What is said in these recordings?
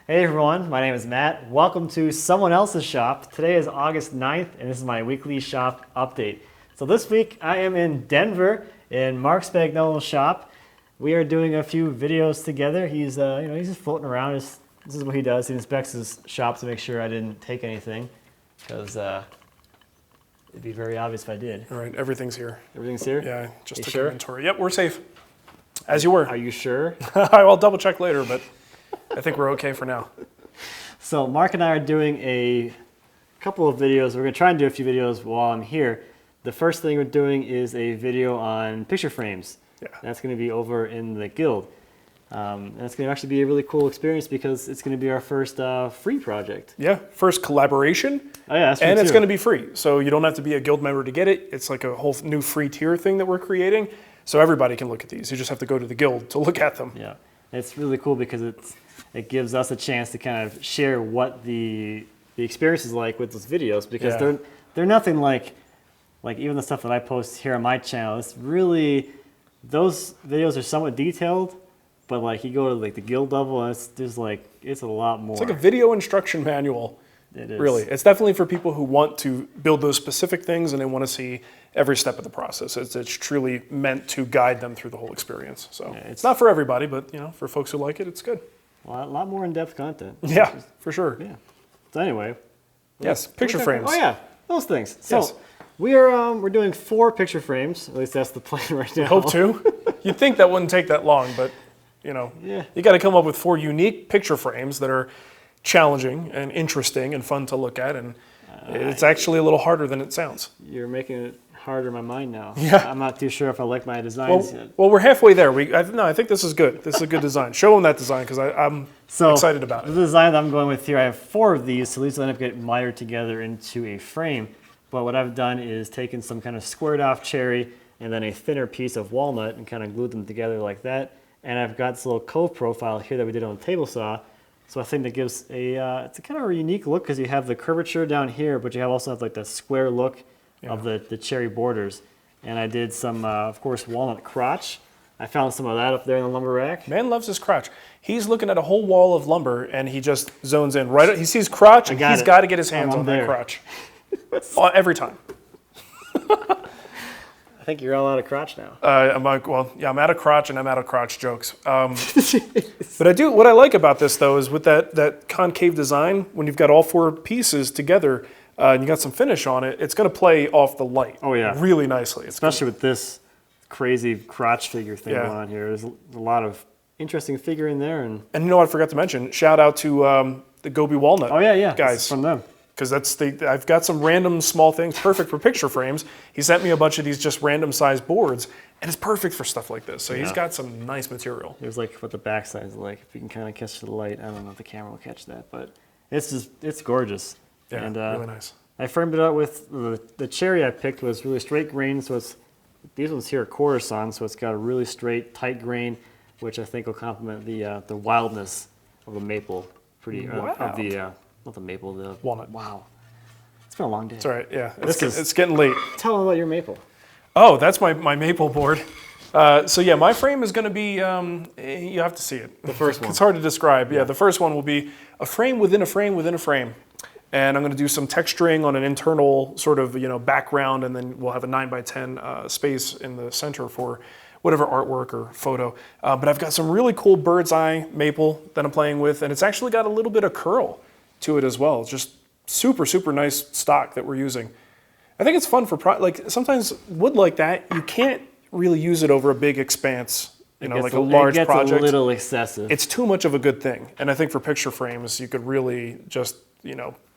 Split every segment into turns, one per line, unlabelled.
Hey everyone, my name is Matt. Welcome to someone else's shop. Today is August 9th and this is my weekly shop update. So this week I am in Denver in Marc Spagnuolo's shop. We are doing a few videos together. He's he's just floating around. This is what he does. He inspects his shop to make sure I didn't take anything because it'd be very obvious if I did.
All right, everything's here.
Everything's here?
Yeah, just
You
took
sure?
inventory. Yep, we're safe. As you were.
Are you sure?
I'll double check later, but I think we're okay for now.
So Mark and I are doing a couple of videos. We're going to try and do a few videos while I'm here. The first thing we're doing is a video on picture frames.
Yeah.
That's going to be over in the guild. And it's going to actually be a really cool experience because it's going to be our first free project.
Yeah, first collaboration.
Oh yeah, that's free
and it's
too.
going to be free. So you don't have to be a guild member to get it. It's like a whole new free tier thing that we're creating. So everybody can look at these. You just have to go to the guild to look at them.
Yeah, it's really cool because it gives us a chance to kind of share what the experience is like with those videos because they're nothing like even the stuff that I post here on my channel. It's really, those videos are somewhat detailed, but like you go to like the guild level and it's a lot more.
It's like a video instruction manual.
It is.
Really. It's definitely for people who want to build those specific things and they want to see every step of the process. It's truly meant to guide them through the whole experience. So
Yeah,
it's not for everybody, but for folks who like it, it's good.
A lot more in-depth content.
Yeah, for sure.
Yeah. So anyway.
Yes, picture frames.
Oh yeah, those things. So
Yes.
we're doing 4 picture frames. At least that's the plan right now.
Hope to. You'd think that wouldn't take that long, but you got to come up with 4 unique picture frames that are challenging and interesting and fun to look at, and it's actually a little harder than it sounds.
You're making it harder in my mind now.
Yeah.
I'm not too sure if I like my designs yet.
Well, we're halfway there. I think this is good. This is a good design. Show them that design because I'm excited about
The
it.
design that I'm going with here, I have 4 of these, so these will end up getting mitered together into a frame. But what I've done is taken some kind of squared off cherry and then a thinner piece of walnut and kind of glued them together like that. And I've got this little cove profile here that we did on the table saw. So I think that gives it's a kind of a unique look because you have the curvature down here, but you also have like the square look of the cherry borders. And I did some, of course, walnut crotch. I found some of that up there in the lumber rack.
Man loves his crotch. He's looking at a whole wall of lumber and he just zones in right. He sees crotch and he's got to get his hands on that crotch every time.
I think you're all out of crotch now.
I'm out of crotch and I'm out of crotch jokes. But what I like about this though is with that concave design, when you've got all 4 pieces together and you got some finish on it, it's going to play off the light.
Oh yeah,
really nicely.
Especially with this crazy crotch figure thing going on here. There's a lot of interesting figure in there, and
you know what I forgot to mention? Shout out to the Gobi Walnut.
Oh yeah,
guys
from them.
Because I've got some random small things perfect for picture frames. He sent me a bunch of these just random sized boards, and it's perfect for stuff like this. So he's got some nice material.
Here's like what the backside is like. If you can kind of catch the light, I don't know if the camera will catch that, but it's gorgeous.
Yeah,
and,
really nice.
I framed it up with the cherry I picked was really straight grain, so these ones here are Coruscant, so it's got a really straight, tight grain, which I think will complement the wildness of the maple. Not the maple, the
walnut.
Wow. It's been a long day.
It's all right, yeah. It's getting late.
Tell them about your maple.
Oh, that's my maple board. So yeah, my frame is going to be, you have to see it.
The first one.
It's hard to describe. Yeah, the first one will be a frame within a frame within a frame. And I'm going to do some texturing on an internal sort of background, and then we'll have a 9x10 space in the center for whatever artwork or photo. But I've got some really cool bird's eye maple that I'm playing with, and it's actually got a little bit of curl to it as well. It's just super, super nice stock that we're using. I think it's fun for, sometimes wood like that, you can't really use it over a big expanse, like a large project.
It gets a little excessive.
It's too much of a good thing. And I think for picture frames, you could really just,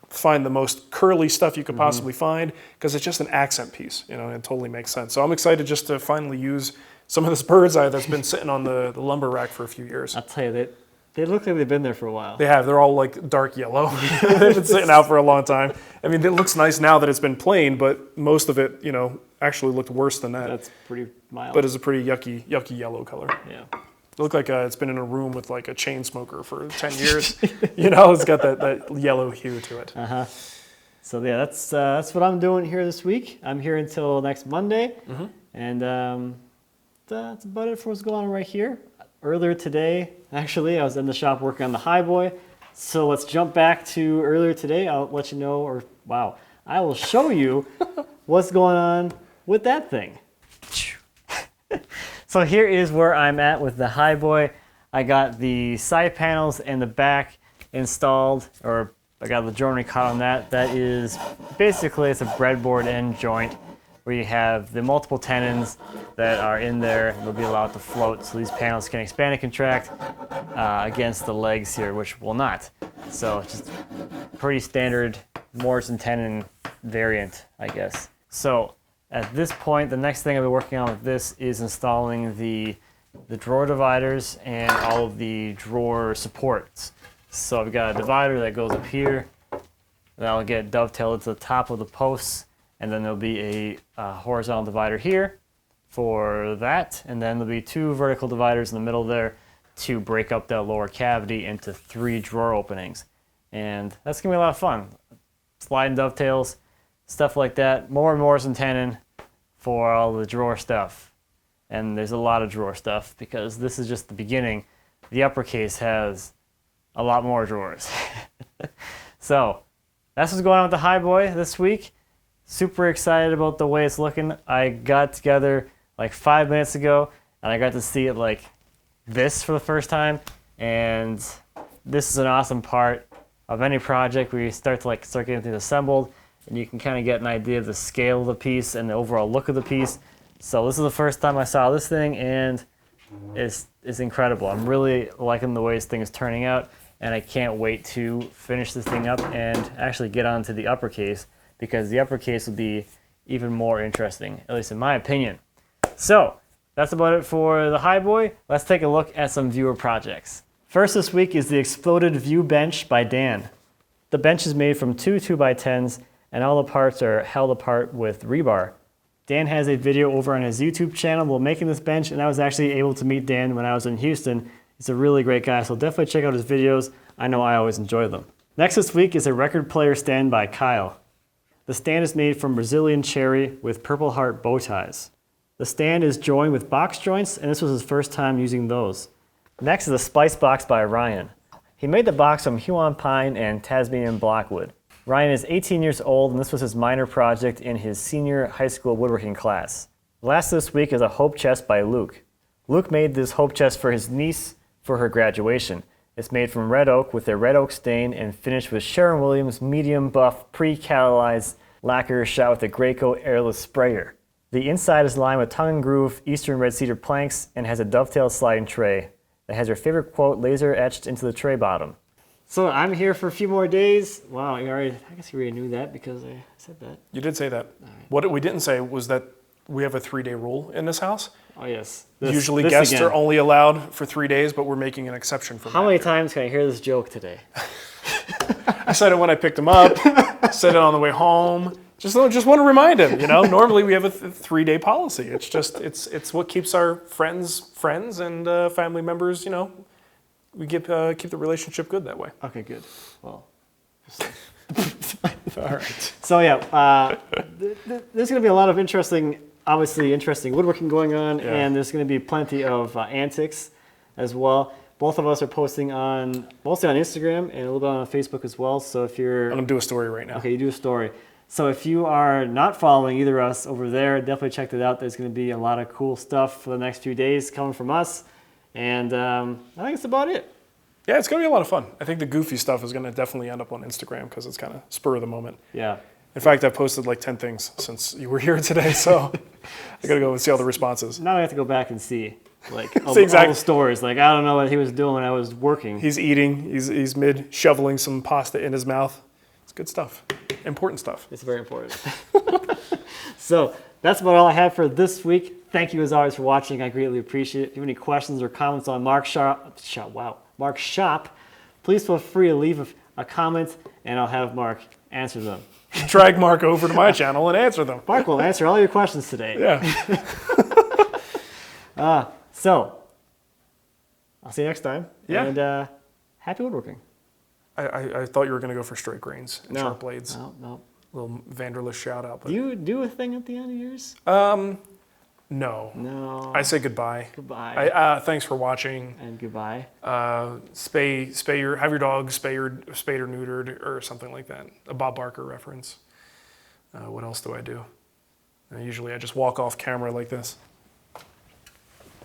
find the most curly stuff you could possibly find because it's just an accent piece, it totally makes sense. So I'm excited just to finally use some of this bird's eye that's been sitting on the lumber rack for a few years.
I'll tell you, they look like they've been there for a while.
They have. They're all like dark yellow. They've been sitting out for a long time. I mean, it looks nice now that it's been plain, but most of it, actually looked worse than that.
That's pretty mild.
But it's a pretty yucky yellow color.
Yeah.
It looked like it's been in a room with like a chain smoker for 10 years. It's got that yellow hue to it.
Uh-huh. So yeah, that's what I'm doing here this week. I'm here until next Monday. And that's about it for what's going on right here. Earlier today, actually, I was in the shop working on the Highboy. So let's jump back to earlier today. I'll let you know, or wow, I will show you what's going on with that thing. So here is where I'm at with the Highboy. I got the side panels and the back installed, or I got the joinery cut on that. That is basically, it's a breadboard end joint where you have the multiple tenons that are in there. They'll be allowed to float, so these panels can expand and contract against the legs here, which will not. So it's just pretty standard Morrison tenon variant, I guess. So at this point, the next thing I'll be working on with this is installing the drawer dividers and all of the drawer supports. So I've got a divider that goes up here, that'll get dovetailed to the top of the posts, and then there'll be a horizontal divider here for that, and then there'll be 2 vertical dividers in the middle there to break up that lower cavity into 3 drawer openings. And that's gonna be a lot of fun. Sliding dovetails, stuff like that. More and more tenon for all the drawer stuff. And there's a lot of drawer stuff because this is just the beginning. The uppercase has a lot more drawers. So that's what's going on with the Highboy this week. Super excited about the way it's looking. I got together like 5 minutes ago and I got to see it like this for the first time. And this is an awesome part of any project where you start getting things assembled and you can kind of get an idea of the scale of the piece and the overall look of the piece. So this is the first time I saw this thing and it's incredible. I'm really liking the way this thing is turning out and I can't wait to finish this thing up and actually get onto the uppercase, because the uppercase will be even more interesting, at least in my opinion. So that's about it for the Highboy. Let's take a look at some viewer projects. First this week is the Exploded View Bench by Dan. The bench is made from 2 2x10s and all the parts are held apart with rebar. Dan has a video over on his YouTube channel while making this bench, and I was actually able to meet Dan when I was in Houston. He's a really great guy, so definitely check out his videos. I know I always enjoy them. Next this week is a record player stand by Kyle. The stand is made from Brazilian cherry with Purple Heart bow ties. The stand is joined with box joints, and this was his first time using those. Next is a Spice Box by Ryan. He made the box from Huon pine and Tasmanian blockwood. Ryan is 18 years old, and this was his minor project in his senior high school woodworking class. Last this week is a Hope Chest by Luke. Luke made this Hope Chest for his niece for her graduation. It's made from red oak with a red oak stain and finished with Sharon Williams medium buff pre-catalyzed lacquer shot with a Graco airless sprayer. The inside is lined with tongue and groove Eastern red cedar planks and has a dovetail sliding tray that has her favorite quote laser etched into the tray bottom. So I'm here for a few more days. Wow, I guess you already knew that because I said that.
You did say that.
All right.
What we didn't say was that we have a 3-day rule in this house.
Oh yes.
Usually
this
guests
again.
are only allowed for 3 days, but we're making an exception for that.
How many times can I hear this joke today?
I said it when I picked him up, said it on the way home. Just want to remind him, normally we have a 3-day policy. It's just, it's what keeps our friends and family members, we keep the relationship good that way.
Okay, good. Well,
All right.
so yeah, there's going to be a lot of interesting woodworking going on,
Yeah.
and there's going to be plenty of antics as well. Both of us are posting mostly on Instagram and a little bit on Facebook as well. So if you're...
I'm going to do a story right now.
Okay, you do a story. So if you are not following either of us over there, definitely check that out. There's going to be a lot of cool stuff for the next few days coming from us. And I think that's about it.
Yeah, it's going to be a lot of fun. I think the goofy stuff is going to definitely end up on Instagram because it's kind of spur of the moment.
Yeah.
In fact, I've posted like 10 things since you were here today, so I got to go and see all the responses.
Now I have to go back and see all
exactly.
the stories. Like, I don't know what he was doing when I was working.
He's eating. He's mid shoveling some pasta in his mouth. It's good stuff. Important stuff.
It's very important. So that's about all I have for this week. Thank you as always for watching. I greatly appreciate it. If you have any questions or comments on Marc's shop, please feel free to leave a comment and I'll have Marc answer them.
Drag Marc over to my channel and answer them.
Marc will answer all your questions today.
Yeah.
So I'll see you next time.
Yeah.
And happy woodworking.
I thought you were going to go for straight grains and sharp blades.
No.
Little Vanderlist shout out. But
Do you do a thing at the end of yours?
No.
No.
I say goodbye.
Goodbye.
Thanks for watching.
And goodbye.
Have your dog spayed or neutered or something like that. A Bob Barker reference. What else do I do? Usually I just walk off camera like this.